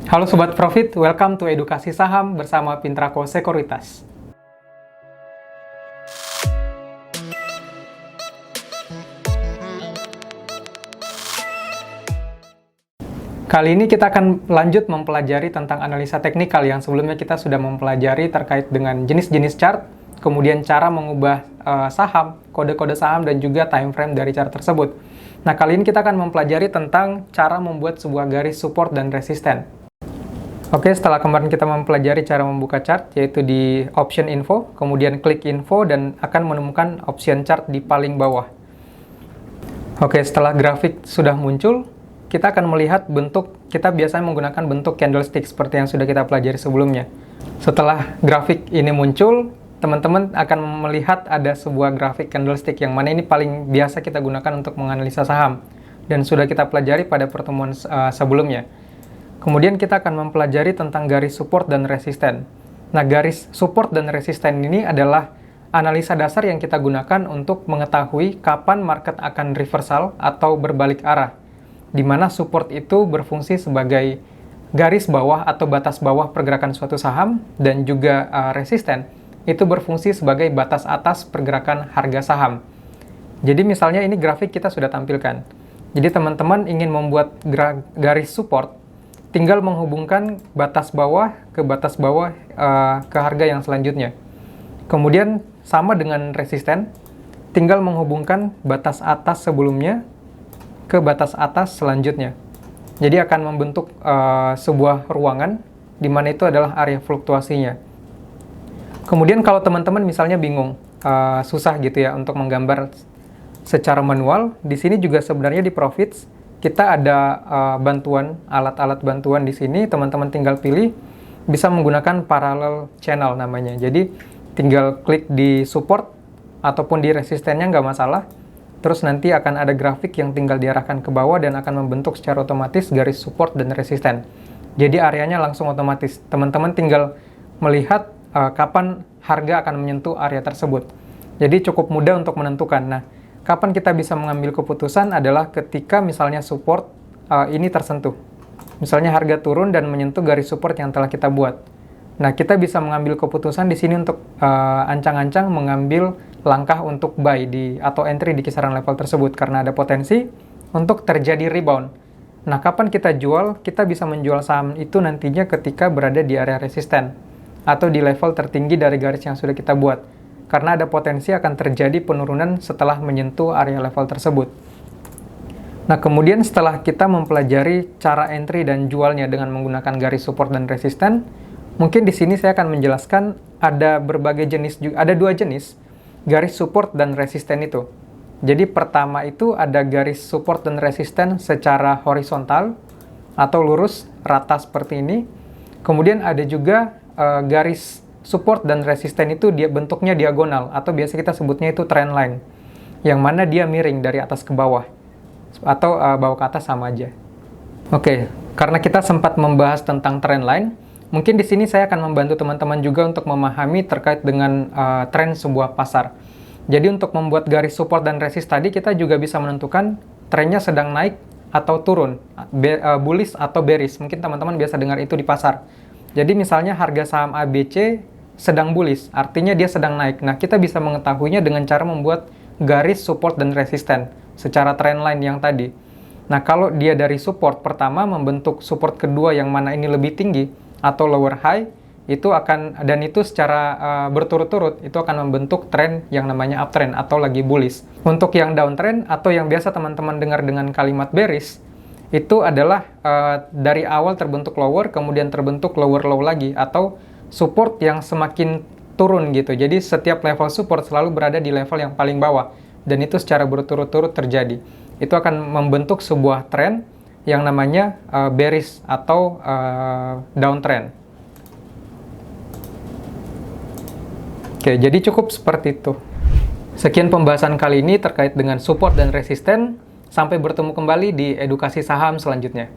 Halo Sobat Profit, welcome to Edukasi Saham bersama Pintrako Sekuritas. Kali ini kita akan lanjut mempelajari tentang analisa teknikal yang sebelumnya kita sudah mempelajari terkait dengan jenis-jenis chart, kemudian cara mengubah saham, kode-kode saham, dan juga time frame dari chart tersebut. Nah, kali ini kita akan mempelajari tentang cara membuat sebuah garis support dan resisten. Oke, setelah kemarin kita mempelajari cara membuka chart, yaitu di option info, kemudian klik info, dan akan menemukan option chart di paling bawah. Oke, setelah grafik sudah muncul, kita akan melihat bentuk, kita biasanya menggunakan bentuk candlestick seperti yang sudah kita pelajari sebelumnya. Setelah grafik ini muncul, teman-teman akan melihat ada sebuah grafik candlestick yang mana ini paling biasa kita gunakan untuk menganalisa saham, dan sudah kita pelajari pada pertemuan sebelumnya. Kemudian kita akan mempelajari tentang garis support dan resisten. Nah, garis support dan resisten ini adalah analisa dasar yang kita gunakan untuk mengetahui kapan market akan reversal atau berbalik arah, di mana support itu berfungsi sebagai garis bawah atau batas bawah pergerakan suatu saham, dan juga resisten itu berfungsi sebagai batas atas pergerakan harga saham. Jadi misalnya ini grafik kita sudah tampilkan. Jadi teman-teman ingin membuat garis support, tinggal menghubungkan batas bawah ke batas bawah ke harga yang selanjutnya. Kemudian sama dengan resisten, tinggal menghubungkan batas atas sebelumnya ke batas atas selanjutnya. Jadi akan membentuk sebuah ruangan di mana itu adalah area fluktuasinya. Kemudian kalau teman-teman misalnya bingung, susah gitu ya untuk menggambar secara manual, di sini juga sebenarnya di Profits kita ada bantuan, alat-alat bantuan di sini, teman-teman tinggal pilih, bisa menggunakan parallel channel namanya. Jadi tinggal klik di support ataupun di resistennya nggak masalah, terus nanti akan ada grafik yang tinggal diarahkan ke bawah dan akan membentuk secara otomatis garis support dan resisten. Jadi areanya langsung otomatis, teman-teman tinggal melihat kapan harga akan menyentuh area tersebut. Jadi cukup mudah untuk menentukan. Nah, kapan kita bisa mengambil keputusan adalah ketika misalnya support ini tersentuh. Misalnya harga turun dan menyentuh garis support yang telah kita buat. Nah, kita bisa mengambil keputusan di sini untuk ancang-ancang mengambil langkah untuk buy atau entry di kisaran level tersebut karena ada potensi untuk terjadi rebound. Nah, kapan kita jual? Kita bisa menjual saham itu nantinya ketika berada di area resisten atau di level tertinggi dari garis yang sudah kita buat, karena ada potensi akan terjadi penurunan setelah menyentuh area level tersebut. Nah, kemudian setelah kita mempelajari cara entry dan jualnya dengan menggunakan garis support dan resisten, mungkin di sini saya akan menjelaskan ada berbagai jenis, ada dua jenis garis support dan resisten itu. Jadi pertama itu ada garis support dan resisten secara horizontal atau lurus rata seperti ini. Kemudian ada juga garis support dan resisten itu dia bentuknya diagonal atau biasa kita sebutnya itu trend line, yang mana dia miring dari atas ke bawah atau bawah ke atas sama aja. Oke, karena kita sempat membahas tentang trend line, mungkin di sini saya akan membantu teman-teman juga untuk memahami terkait dengan tren sebuah pasar. Jadi untuk membuat garis support dan resist tadi kita juga bisa menentukan trennya sedang naik atau turun, bullish atau bearish. Mungkin teman-teman biasa dengar itu di pasar. Jadi misalnya harga saham ABC sedang bullish, artinya dia sedang naik. Nah, kita bisa mengetahuinya dengan cara membuat garis support dan resisten secara trend line yang tadi. Nah, kalau dia dari support pertama membentuk support kedua yang mana ini lebih tinggi atau lower high, itu akan, dan itu secara berturut-turut itu akan membentuk tren yang namanya uptrend atau lagi bullish. Untuk yang downtrend atau yang biasa teman-teman dengar dengan kalimat bearish, itu adalah dari awal terbentuk lower, kemudian terbentuk lower low lagi, atau support yang semakin turun gitu. Jadi setiap level support selalu berada di level yang paling bawah, dan itu secara berturut-turut terjadi. Itu akan membentuk sebuah tren yang namanya bearish atau downtrend. Oke, jadi cukup seperti itu. Sekian pembahasan kali ini terkait dengan support dan resisten. Sampai bertemu kembali di edukasi saham selanjutnya.